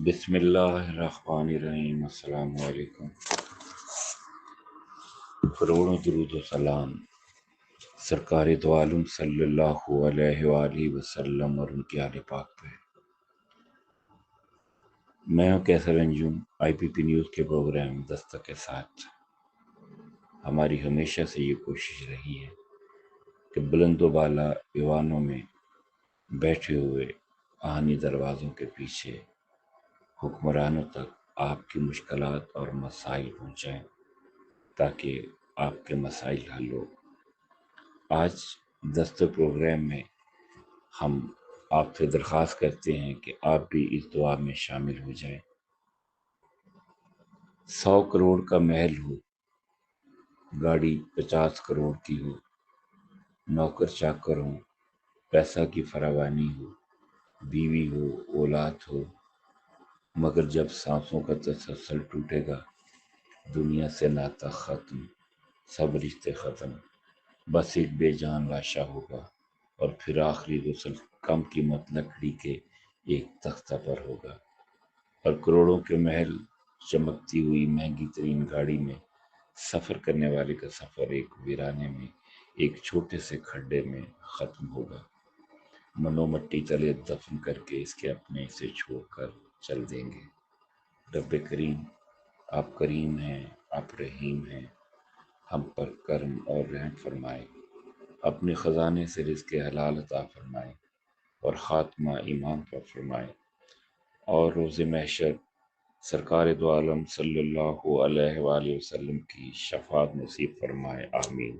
بسم اللہ الرحمن الرحیم۔ السلام علیکم۔ کروڑوں درود و سلام سرکار دو عالم صلی اللہ علیہ وآلہ وسلم اور ان کے آل پاک پہ۔ میں ہوں کیسر انجم، آئی پی پی نیوز کے پروگرام دستک کے ساتھ۔ ہماری ہمیشہ سے یہ کوشش رہی ہے کہ بلند و بالا ایوانوں میں بیٹھے ہوئے آہنی دروازوں کے پیچھے حکمرانوں تک آپ کی مشکلات اور مسائل پہنچائیں تاکہ آپ کے مسائل حل ہو۔ آج دستر پروگرام میں ہم آپ سے درخواست کرتے ہیں کہ آپ بھی اس دعا میں شامل ہو جائیں۔ 100 کروڑ کا محل ہو، گاڑی 50 کروڑ کی ہو، نوکر چاکر ہوں، پیسہ کی فراوانی ہو، بیوی ہو، اولاد ہو، مگر جب سانسوں کا تسلسل ٹوٹے گا، دنیا سے ناتا ختم، سب رشتے ختم، بس ایک بے جان لاشا ہوگا، اور پھر آخری غسل کم قیمت لکڑی کے ایک تختہ پر ہوگا، اور کروڑوں کے محل چمکتی ہوئی مہنگی ترین گاڑی میں سفر کرنے والے کا سفر ایک ویرانے میں، ایک چھوٹے سے کھڈے میں ختم ہوگا۔ منو مٹی تلے دفن کر کے اس کے اپنے سے چھوڑ کر چل دیں گے۔ رب کریم، آپ کریم ہیں، آپ رحیم ہیں، ہم پر کرم اور رحم فرمائے، اپنے خزانے سے رزق حلال عطا فرمائے اور خاتمہ ایمان پر فرمائے، اور روز محشر سرکار دو عالم صلی اللہ علیہ وآلہ وسلم کی شفاعت نصیب فرمائے، آمین۔